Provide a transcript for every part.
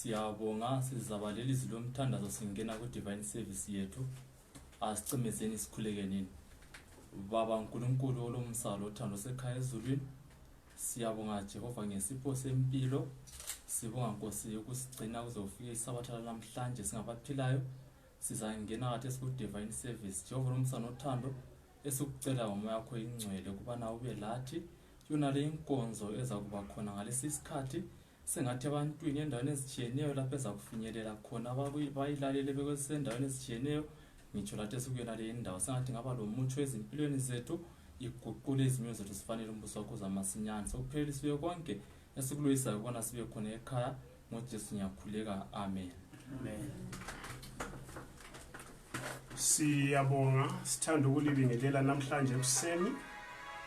Siyabonga sizabalela izwi lomthandazo singena ku divine service yethu asicimezeni sikhulekenini. Baba uNkulunkulu olomsalo othando sekhaya ezulwini, siyabonga Jehova ngesipho sempilo, sibonga Nkosi ukusigcina kuzofika isabatha namhlanje singabaphilayo. Sizangena kade ku divine service Jehova lomsalo othando esikucela ngomoya wakho ingcwele kuba nawe ube lathi yona le inkonzo ezakuba khona ngalesi sikhathi sengathi abantwini endaweni ezitshiyeneyo lapho ezakufinyelela khona bayilalele bekwesendaweni ezitshiyeneyo. Ngitsho lathi esikuyona le indawo sengathi ngaba lo mutsho ezimpilweni zethu iguqule izimilo zethu sifanele umbuso wakho zamasinyane sokuphela sibe konke esikuluyisa ukubona sibe khona ekhaya ngoJesu ngiyakhuleka amen. Amen. Siyabonga sithanda ukulibingelela namhlanje ekuseni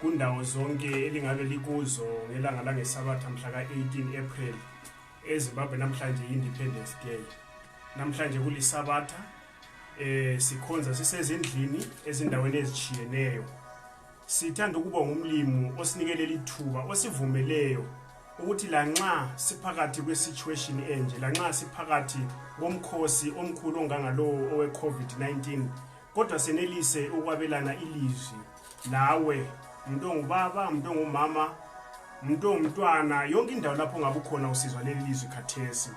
kundawo zonke elingabe likuzo ngelanga langesabatha mhla ka-18 April eZimbabwe. Namhlanje Independence Day. Namhlanje kulisabatha sikhonza sisezindlini ezindaweni ezitshiyeneyo. Sithanda ukuba ngumlimo osinikelela ithuba osivumeleyo ukuthi lanxa siphakathi kwe-situation enje, lanxa siphakathi komkhosi omkhulu ongangalowo owe-COVID-19, kodwa senelise ukwabelana ilizwi nawe, umuntu ongubaba, umuntu ongumama, umuntu ongumntwana, yonke indawo lapho ngabe ukhona usizwa leli lizwi khathesi.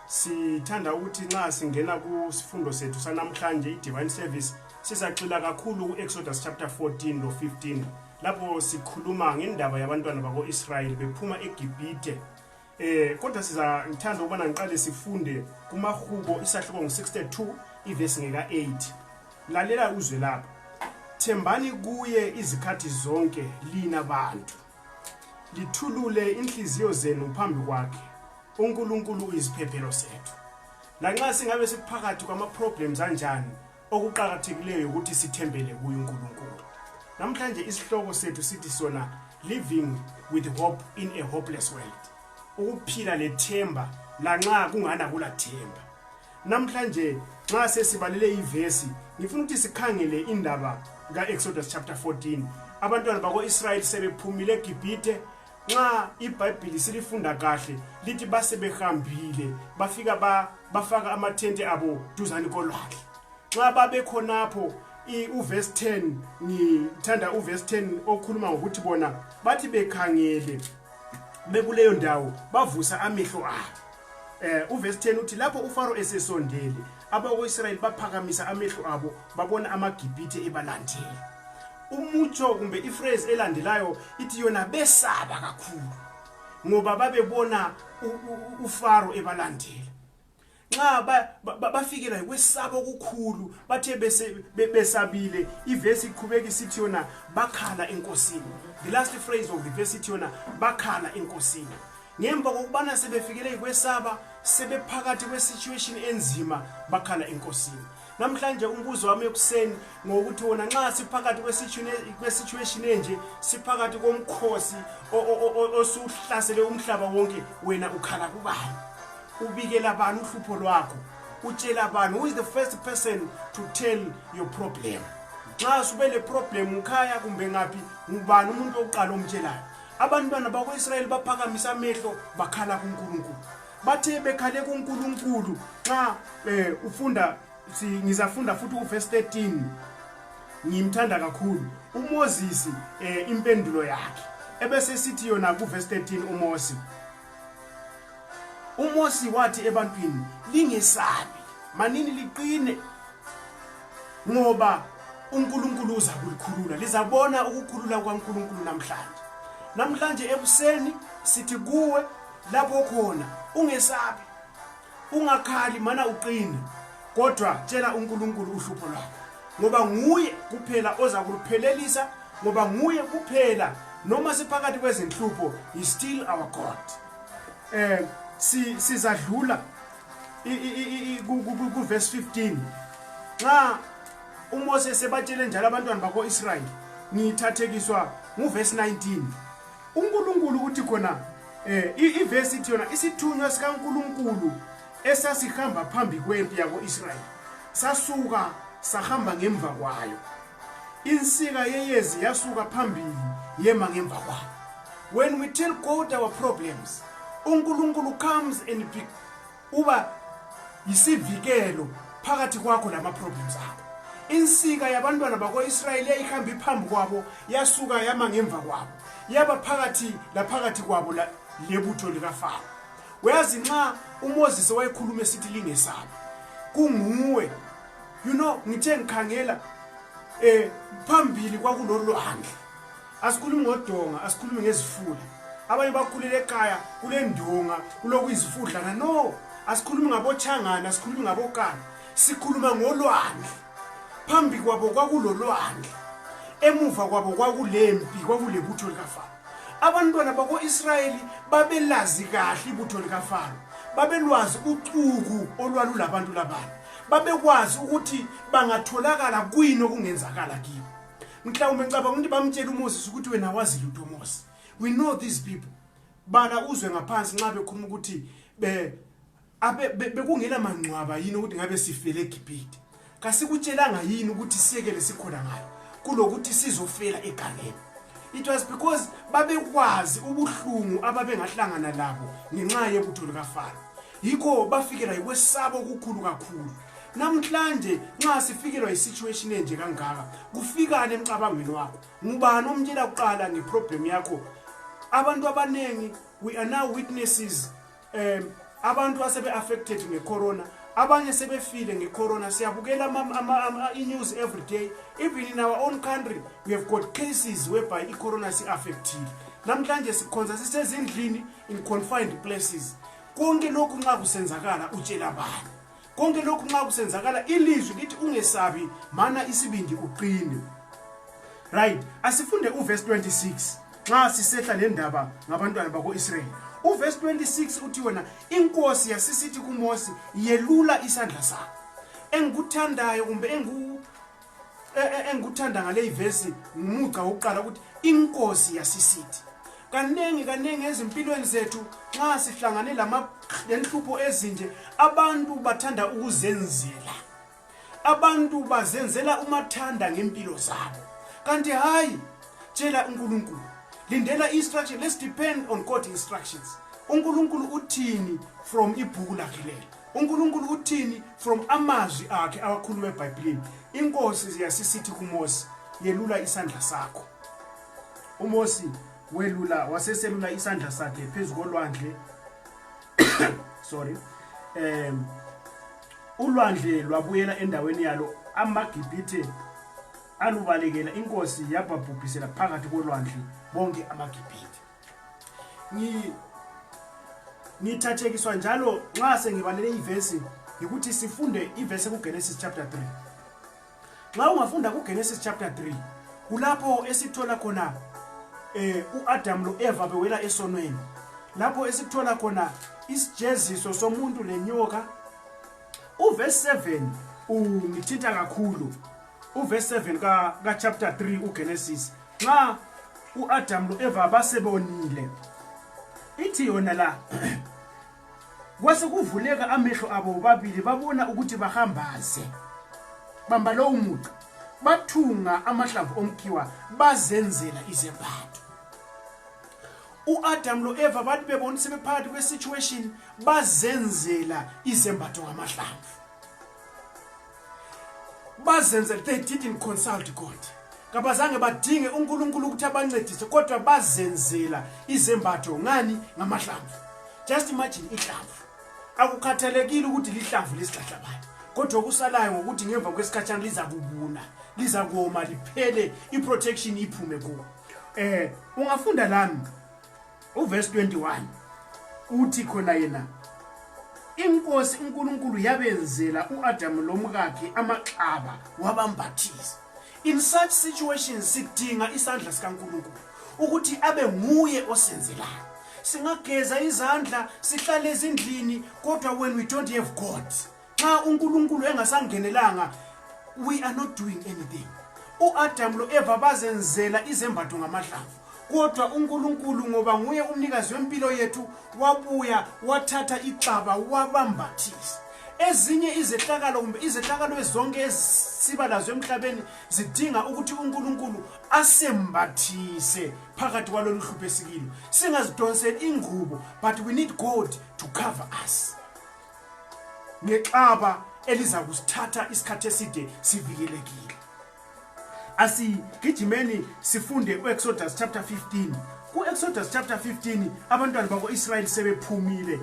Sithanda ukuthi nxa singena kusifundo sethu sanamhlanje i-divine service sizacila kakhulu ku-Exodus chapter 14 no 15 lapho sikhuluma ngendaba yabantwana bako-Israyeli bephuma eGibhite. Kodwa ngithanda ukubana ngiqale sifunde kumaHubo isahluko ngo-62 ivesi ngeka-8. Lalela uzwe lapho. Thembani kuye izikhathi zonke lina bantu, lithulule inhliziyo zenu phambi kwakhe. uNkulunkulu uyisiphephelo sethu. Lanxa singabe siphakathi kwama-problems anjani, okuqakathekileyo ukuthi sithembele kuye uNkulunkulu. Namhlanje isihloko sethu sithi sona living with hope in a hopeless world. Ukuphila lethemba lanxa kungana kulathemba. Namhlanje nxa sesibalele ivesi ngifuna ukuthi sikhangele indaba ka-Exodus chapter 14. Abantwana bako-Israyeli sebephumile eGibhite. Nxa iBhayibheli silifunda kahle lithi basebehambile bafika bafaka amathente abo duzane kolwandle. Nxa babe khonapho uverse 10, ngithanda uverse 10 okhuluma ngokuthi bona bathi bekhangele bekuleyo ndawo bavusa amehlo abo. Uverse 10 uthi lapho uFaro esesondele abako-Israyeli baphakamisa amehlo abo babona amaGibhite ebalandela. Umutsho kumbe iphrase elandelayo ithi yona besaba kakhulu ngoba babebona uFaro ebalandela. Nxa bafikelwa kwesabo okukhulu bathe besabile, ivesi iqhubeka isithi yona bakhala enkosini. The last phrase of the verse ithi yona bakhala enkosini. Ngemva kokubana sebefikele kwesaba, sebephakathi kwe-situation enzima, bakhala enkosini. Namhlanje umbuzo wami ekuseni ngokuthi wona nxa siphakathi kwe-situation enje, siphakathi komkhosi osuhlasele umhlaba wonke, wena ukhala kubani? Ubikela bani uhlupho lwakho? Utshela bani? Who is the first person to tell your problem? Nxa subele problem ukhaya kumbe ngaphi, ngubani umuntu oqala omtshelayo? Abantwana bako-Israyeli baphakamisa amehlo bakhala kuNkulunkulu. Bathe bekhale kuNkulunkulu nxa ngizafunda futhi uverse 13. Ngimthanda kakhulu uMoses impendulo yakhe. Ebese sithi yona kuverse 13 uMosi wathi ebantwini lingesabi, manini liqine ngoba uNkulunkulu uza kulikhulula. Lizabona ukukhulula kwaNkulunkulu namhlanje. Namhlanje ekuseni sithi kuwe lapho khona ungesabi, ungakhali mana uqine, kodwa tshela uNkulunkulu uhlupho lwakho ngoba nguye kuphela oza kuluphelelisa, ngoba nguye kuphela noma siphakathi kwezinhlupho is still our God. Sizadlula ku verse 15. Nxa uMoses sebatshele njalo abantwana bako-Israyeli, ngithathekiswa nguverse 19. uNkulunkulu uthi khona ivesi ithi yona isithunywa sikaNkulunkulu esasihamba phambi kwempi yako-Israyeli sasuka sahamba ngemva kwayo. Insika yeyezi yasuka phambili yema ngemva kwayo. When we tell God our problems, uNkulunkulu comes and uba yisivikelo phakathi kwakho lama problems akho. Insika yabantwana bako-Israyeli yayihamba iphambi kwabo yasuka yama ngemva kwabo yaba phakathi kwabo lebutho likaFaro. Uyazi nxa uMoses wayekhuluma esithi lingesabi kunguwe, ngithe ngikhangela phambili kwakulolwandle. Asikhulumi ngodonga, asikhulumi ngezifula. Abanye bakhulele ekhaya kule ndonga kulokuyizifudlana. No, asikhulumi ngabochangana, asikhulumi ngabokana, sikhuluma ngolwandle. Phambi kwabo kwakulolwandle, emuva kwabo kwakulempi, kwakulebutho likaFaro. Abantwana bako-Israyeli babelazi kahle ibutho likaFaro, babelwazi ucuku olwalulabantu labantu, babekwazi ukuthi bangatholakala kuyini okungenzakala kibo. Mhlawumbe ngicabanga ukuthi bamtshela uMoses ukuthi wena wazi lutho Moses. We know these people. Bala uzwe ngaphansi nxa bekhuluma ukuthi bekungela mangcwaba yini ukuthi ngabe sifele eGibhithe. Kasikutshelanga yini ukuthi siyekele sikhona ngayo kulokuthi sizofela egangeni. It was because babekwazi ubuhlungu ababengahlangana labo ngenxa yebutho likaFaro. Yikho bafikela yikwesabo okukhulu kakhulu. Namhlanje nxa sifikelwa isituation enje kangaka kufikane emcabangweni wakho. Ngubani omtshela kuqala ngeproblem yakho? Abantu abanengi, we are now witnesses, abantu asebe affected ngecorona, abanye sebefile ngecorona. Siyabukela news every day. Even in our own country we have got cases whereby icorona si affected. Namhlanje sikhonza sisezindlini in confined places. Konke lokhu nxa kusenzakala utshela bani? Konke lokhu nxa kusenzakala ilizwi lithi ungesabi mana isibindi uqine. Right, asifunde uverse 26 nxa sisehla lendaba ngabantwana bako-Israyeli. Uverse 26 uthi wena inkosi yasisithi kuMose yelula isandla sakho. Engikuthandayo kumbe engikuthanda ngale ivesi ngumuca wokuqala ukuthi inkosi yasisithi. Kanengi ezimpilweni zethu nxa sihlangane lenhlupho ezinje, abantu bathanda ukuzenzela. Abantu bazenzela umathanda ngempilo zabo. Kanti hayi, tshela uNkulunkulu, lindela instruction. Let's depend on God's instructions. uNkulunkulu uthini from ibhuku lakhe lelo? uNkulunkulu uthini from amazwi akhe awakhuluma eBhayibhelini? Inkosi yasisithi kuMose yelula isandla sakho. uMose waseselula isandla sakhe phezulu kolwandle. Ulwandle lwabuyela endaweni yalo, amaGibhithe alubalekela. Inkosi yababhubhisela phakathi kolwandle bonke amaGibhithe. Ngithathekiswa njalo nxa sengibalele ivesi ukuthi sifunde ivesi kuGenesis chapter 3. Nxa ungafunda kuGenesis chapter 3 kulapho esithola khona uAdam loEva bewela esonweni. Lapho esithola khona isijeziso somuntu lenyoka. Uverse 7 ngithinta kakhulu. Uverse 7 ka chapter 3 uGenesis. Nxa uAdam loEva basebonile, ithi yona la kwase kuvuleka amehlo abo babili babona ukuthi bahambaze. Bamba lo umuqa, bathunga amahlamvu omkhiwa bazenzela izembatho. uAdam loEva bathi bebona sebephakathi kwesituation bazenzela izembatho ngamahlamvu. Bazenzela, they didn't consult God. Kabazange badinge uNkulunkulu ukuthi abancedise, kodwa bazenzela izembatho ngani? Ngamahlamvu. Just imagine ihlamvu. Akukhathalekile ukuthi lihlamvu lesihlahla bani, kodwa okusalayo ngokuthi ngemva kwesikhatshana liza kubuna, liza koma, liphele, iprotection iphume kuwo. Ungafunda lami uverse 21 uthi khona yena inkosi uNkulunkulu yabenzela uAdam lomkakhe amaxaba wabambathisa. In such situations sidinga isandla sikaNkulunkulu ukuthi abe nguye osenzelayo. Singageza izandla sihlale ezindlini, kodwa when we don't have God, nxa uNkulunkulu engasangenelanga, we are not doing anything. uAdam loEva bazenzela izembatho ngamahlamvu, kodwa uNkulunkulu ngoba nguye umnikazi wempilo yethu wabuya wathatha ixaba wabambathisa. Ezinye izehlakalo kumbe izehlakalo zonke ezisibalazo emhlabeni zidinga ukuthi uNkulunkulu asembathise phakathi kwalolu hlupho esikilo. Singazidonseli ingubo, but we need God to cover us. ngexaba eliza kusithatha isikhathi eside sivikelekile. Asigijimeni sifunde uExodus chapter 15. Ku-Exodus chapter 15 abantwana bako-Israyeli sebephumile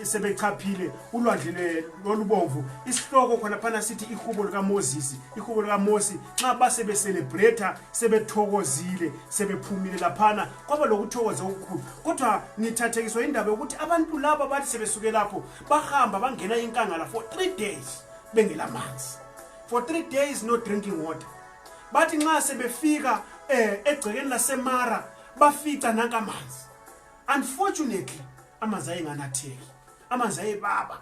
sebechaphile ulwandle olubomvu. Isihloko khona phana sithi ihubo likaMoses, ihubo likaMosi. Nxa basebecelebrate sebethokozile sebephumile laphana kwaba lokuthokoza okukhulu. Kodwa ngithathekiswa indaba yokuthi abantu laba bathi sebesuke lapho bahamba bangena inkangala for 3 days bengela manzi. For 3 days no drinking water. Bathi nxa sebefika egcekeni laseMara bafica nankamanzi. Unfortunately amanzi ayenganatheki, amanzi ayebaba.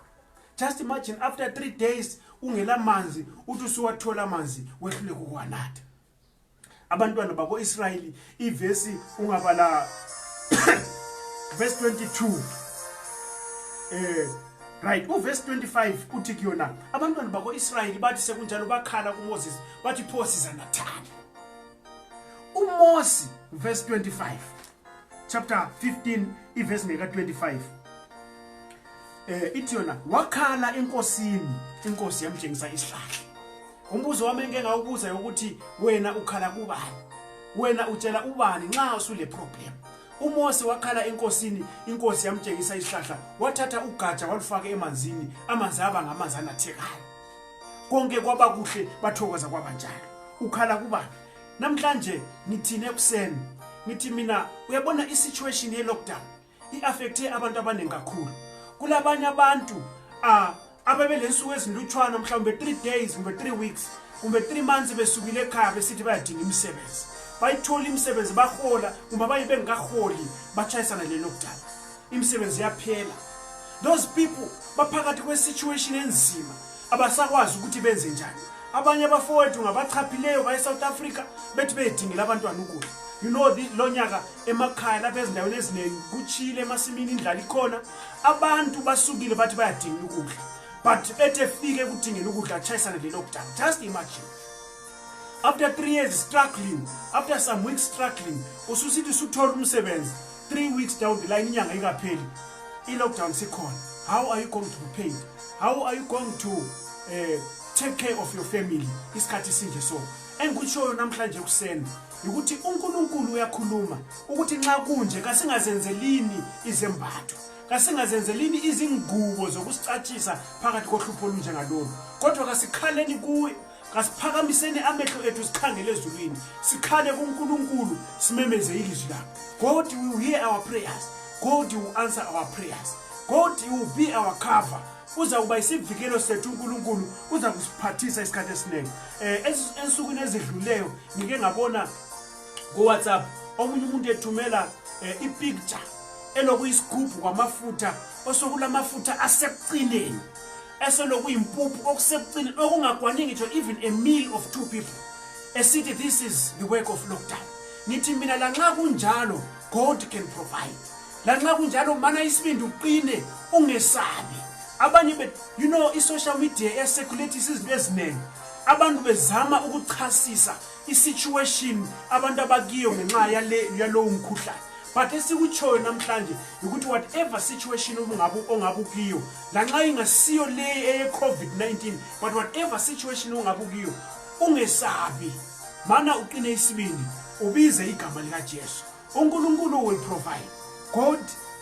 Just imagine after 3 days ungela manzi uthi usuwathola amanzi wehlule ukwanatha. Abantwana bako-Israyeli ivesi ungabala verse 22 right, uverse 25 uthi kuyona abantwana bako-Israyeli bathi sekunjalo bakhala kuMoses bathi pho siza nathani. uMosi verse 25 chapter 15 iverse ngeka 25 ithi yona wakhala enkosini, inkosi yamtshengisa isihlahla. Umbuzo wami engengawubuza ukuthi wena ukhala kubani, wena utshela ubani nxa usule problem. uMosi wakhala enkosini, inkosi yamtshengisa isihlahla, wathatha ugatsha walufaka emanzini, amanzi aba ngamanzi anathekayo. Konke kwaba kuhle, bathokoza kwabanjalo. Ukhala kubani? Namhlanje ngithini ekuseni ngithi mina uyabona isituation ye lockdown iaffecte abantu abaningi kakhulu. Kulabanye abantu ababelensuku ezinlutshwana mhlawumbe 3 days kumbe 3 weeks kumbe 3 months besukile ekhaya besithi bayadinga imisebenzi. Bayithola imisebenzi bahola kumbe bayibe ngaholi bachayisana le lockdown. Imisebenzi yaphela. Those people baphakathi kwe situation enzima abasakwazi ukuthi benze njani. Abanye abafowethu ngabachaphileyo baye South Africa bethi bedingela abantwana ukudla. You know lo nyaka emakhaya lapha ezindaweni eziningi kuchile emasimini indlala ikhona. Abantu basukile bathi bayadinga ukudla. But bethe fike ukudingela ukudla chayisana le lockdown. Just imagine. After 3 years struggling, after some weeks struggling, ususithi usuthola umsebenzi 3 weeks down the line inyanga ikapheli. I-lockdown sikhona. How are you going to be paid? How are you going to take care of your family isikhathi sinje so? Engikutshoyo namhlanje kuseni ukuthi uNkulunkulu uyakhuluma ukuthi nxa kunje kasingazenzelini izembatho, kasingazenzelini izingubo zokusicatshisa phakathi kohlupho olunje ngalolu, kodwa kasikhaleni kuye, kasiphakamiseni amehlo ethu sikhangele ezulwini, sikhale kuNkulunkulu simemeze ilizwi lakhe. God will hear our prayers. God will answer our prayers. God will be our cover. Uza kuba isivikelo sethu uNkulunkulu, uza kusiphathisa isikhathi esiningi. Ensukwini ezidluleyo ngike ngabona ku WhatsApp omunye umuntu ethumela ipicture elokuyisigubhu kwamafutha osokulamafutha asekucineni, eselokuyimpuphu okusekucineni okungakwaniki ngitsho even a meal of 2 people. Esithi this is the work of lockdown. Nithi mina lanxa kunjalo God can provide. Lanxa kunjalo mana isibindi uqine ungesabi. Abanye you know i-social media eseculates izinto eziningi. Abantu bezama ukuchasisa i-situation abantu abakiyo ngenxa yalo umkhuhlane. But esikutshoyo namhlanje ukuthi whatever situation ongabe ukiyo, lanxa ingasiyo le eye-COVID-19, but whatever situation ongabe ukiyo ungesabi. Mana uqine isibindi, ubize igama lika Jesu. uNkulunkulu will provide. God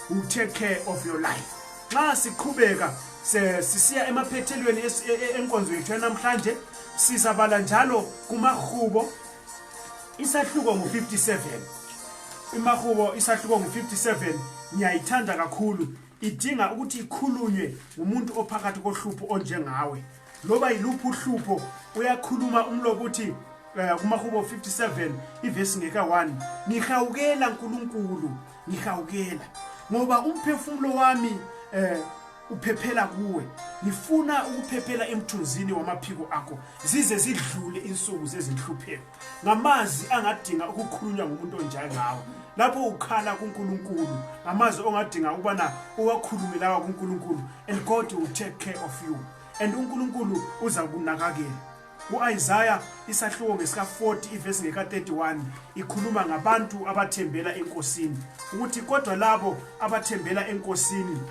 will take care of your life. Nxa siqhubeka sisiya emaphethelweni enkonzo yethu namhlanje sizabala njalo kumahubo isahluko ngo57. Imahubo isahluko ngo57 ngiyayithanda kakhulu, idinga ukuthi ikhulunywe umuntu ophakathi kohlupho onjengawe. Loba yiluphi uhlupho uyakhuluma umlobo uthi kumahubo 57 ivesi ngeka 1, ngihawukela uNkulunkulu, ngihawukela ngoba umphefumulo wami uphephela kuwe. Ngifuna ukuphephela emthunzini wamaphiko akho zize zidlule insuku zezinhlupheko. Ngamazi angadinga ukukhulunywa ngumuntu onjengawe. Lapho ukhala kuNkulunkulu ngamazwi ongadinga ukubana uwakhulume lawa kuNkulunkulu, and God will take care of you, and uNkulunkulu uza kunakakela. uIsaiah isahluko ngesika 40 ivesi ngeka 31 ikhuluma ngabantu abathembela enkosini ukuthi kodwa labo abathembela enkosini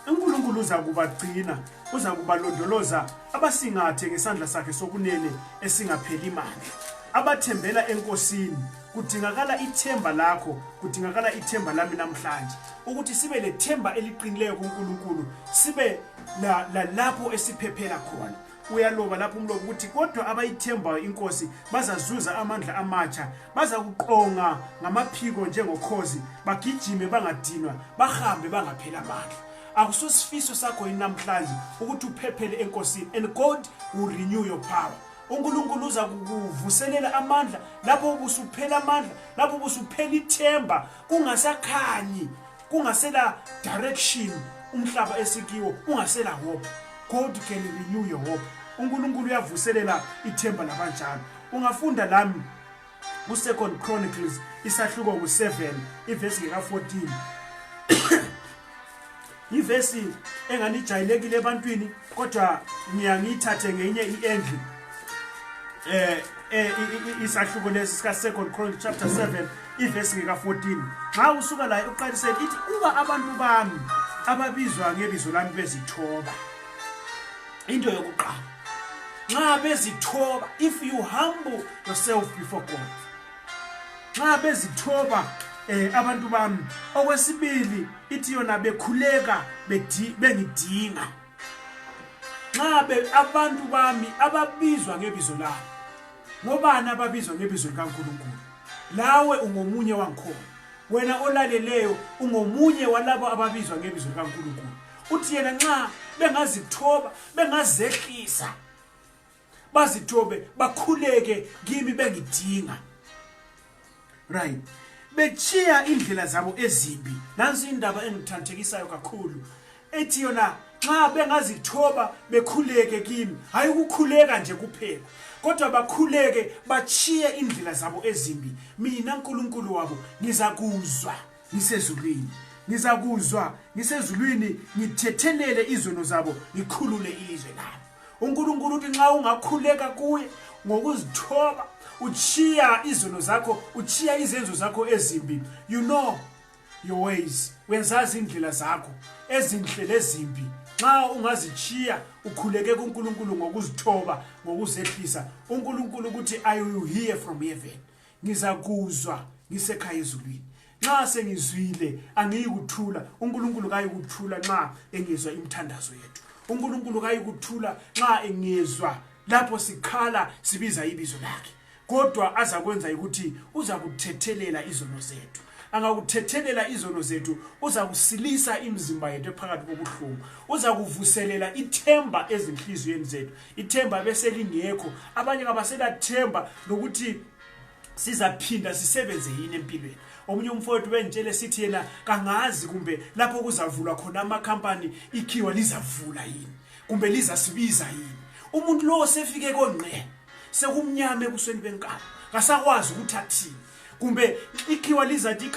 uNkulunkulu uza kubagcina, uza kubalondoloza abasingathe ngesandla sakhe sokunene esingapheli amandla. Abathembela enkosini, kudingakala ithemba lakho, kudingakala ithemba lami namhlanje, ukuthi sibe lethemba eliqinileyo kuNkulunkulu, sibe lapho esiphephela khona. Uyaloba lapho umlobo ukuthi kodwa abayithembayo inkosi bazazuza amandla amatsha, bazakuqonga ngamaphiko njengokhozi, bagijime bangadinwa, bahambe bangaphela amandla. Akusosifiso sakho namhlanje ukuthi uphephele enkosini, and God will renew your power. uNkulunkulu uza kukuvuselela amandla lapho ubusuphela amandla, lapho ubusuphela ithemba, kungasakhanyi, kungasela direction, umhlaba esikiwo ungasela hope. God can renew your hope. uNkulunkulu uyavuselela ithemba labanjalo. Ungafunda lami ku2 Chronicles isahluko ku7 ivesi ka14. Ivesi enganijayelekile ebantwini kodwa ngiyangithathe ngenye iendle. Isahluko lesi sika2 Chronicles chapter 7 ivesi ka14. Nxa usuka la uqalisele ithi uba abantu bami ababizwa ngebizo lami bezithoba. Into yokuqala, nxa bezithoba, if you humble yourself before God, nxa bezithoba abantu bami. Okwesibili ithi yona bekhuleka bengidinga. Nxa abantu bami ababizwa ngebizo lami. Ngobani ababizwa ngebizo likaNkulunkulu? Lawe ungomunye wangikhona. Wena olaleleyo ungomunye walabo ababizwa ngebizo likaNkulunkulu. Uthi yena nxa bengazithoba, bengazehlisa, bazithobe, bakhuleke kimi bengidinga. Right. Bechiya indlela zabo ezimbi. Nansi indaba engithanthekisayo kakhulu. Ethi yona nxa bengazithoba bekhuleke kimi, hayi ukukhuleka nje kuphela, kodwa bakhuleke bachiye indlela zabo ezimbi. Mina uNkulunkulu wabo ngizakuzwa ngisezulwini. Ngizakuzwa ngisezulwini, ngithethelele izono zabo, ngikhulule ilizwe labo. uNkulunkulu uthi nxa ungakhuleka kuye ngokuzithoba, uchiya izono zakho, uchiya izenzo zakho ezimbi, you know your ways, wenzazi indlela zakho ezinhle lezimbi. Nxa ungazichiya ukhuleke kuNkulunkulu ngokuzithoba, ngokuzehlisa, uNkulunkulu ukuthi I will hear from heaven. Ngizakuzwa ngisekhaya ezulwini. Nxa sengizwile angiyikuthula. uNkulunkulu kayikuthula nxa engizwa imithandazo yethu. uNkulunkulu kayikuthula nxa engizwa lapho sikhala sibiza ibizo lakhe. Kodwa azakwenza ukuthi uza kuthethelela izono zethu. Angakuthethelela izono zethu, uza kusilisa imizimba yethu ephakathi kobuhlungu. Uza kuvuselela ithemba ezinhliziyweni zethu. Ithemba bese lingekho. Abanye abasela themba lokuthi sizaphinda sisebenze yini empilweni. Omunye umfowethu bengitshele sithi yena kangazi kumbe lapho kuzavulwa khona amakhampani ikhiwa lizavula yini, kumbe lizasibiza yini. Umuntu lo sefike konqe, sekumnyama ebusweni benkaba, kasakwazi ukuthi athini. Kumbe ikhiwa lizathi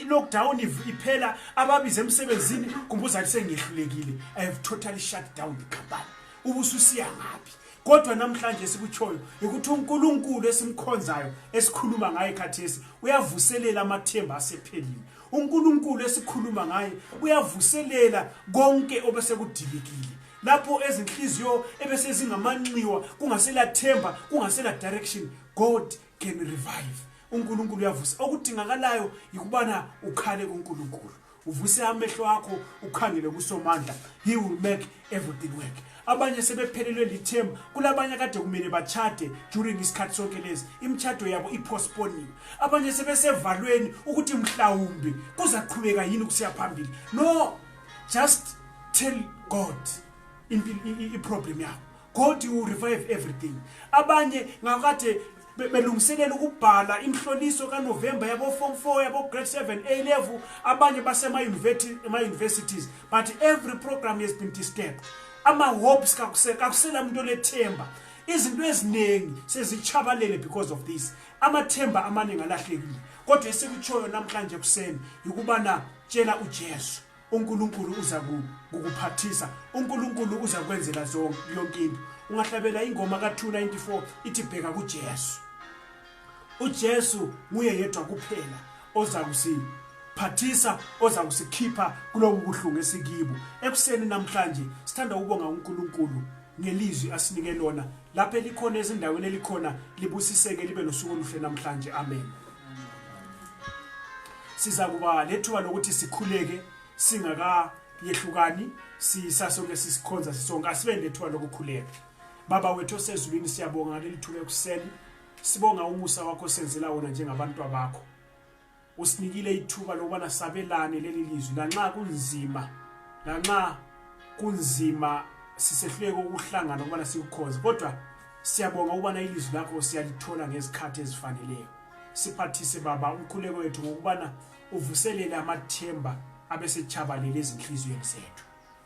lockdown iphela, ababize emsebenzini kumbe uzathi sengihlulekile, I have totally shut down the company. Ubususiya ngaphi? Kodwa namhlanje sikutshoyo ukuthi uNkulunkulu esimkhonzayo, esikhuluma ngaye khathesi, uyavuselela amathemba asephelile. uNkulunkulu esikhuluma ngaye uyavuselela konke obesekudilikile. Lapho ezinhliziyo ebese zingamanxiwa, kungasela themba, kungasela direction, God can revive. uNkulunkulu uyavusa. Okudingakalayo yikubana ukhale kuNkulunkulu, uvuse amehlo akho, ukhangele kuSomandla. He will make everything work. Abanye sebephelelwe lithemba. Kulabanye kade kumele bachate during isikhathi sonke lezi, imchato yabo ipostpone. Abanye sebesevalweni ukuthi mhlawumbe kuzaqhubeka yini kusiya phambili. No, just tell God in problem yakho. God will revive everything. Abanye ngakade belungiselela ukubhala imhloliso kaNovember yabo form 4 yabo grade 7 A level, abanye basema universities, but every program has been disturbed. Ama hopes kakusela umuntu lethemba. Izinto ezinengi sezichabalele because of this. Amathemba amaningi alahlekile. Kodwa esikutshoyo namhlanje kuseni ukubana tshela uJesu, uNkulunkulu uza kukuphathisa, uNkulunkulu uza kwenzela yonke into. Ungahlabela ingoma ka294 ithi bheka kuJesu. uJesu nguye yedwa kuphela oza phathisa oza kusikhipha kulobu buhlungu esikibo. Ekuseni namhlanje sithanda ukubonga uNkulunkulu ngelizwi asinike lona lapho elikhona ezindaweni elikhona libusiseke libe nosuku oluhle namhlanje. Amen. Siza kuba lethuba lokuthi sikhuleke singaka yehlukani sisasonke sisikhonza sisonke asibe lethuba lokukhuleka. Baba wethu osezulwini siyabonga ngaleli thuba ekuseni, sibonga umusa wakho senzela wona njengabantu bakho. Usinikile ithuba lokubana sabelane leli lizwi lanxa kunzima sisehluleke ukuhlangana ukubana sikukhonze, kodwa siyabonga ukubana ilizwi lakho siyalithola ngezikhathi ezifaneleyo. Siphathise Baba umkhuleko wethu ngokubana uvuselele amathemba abesechabalele ezinhliziyweni zethu.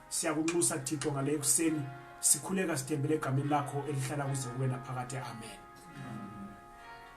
Siyakunxusa Thixo ngale ekuseni, sikhuleka sithembele egameni lakho elihlala kuze kuwena phakade. Amen.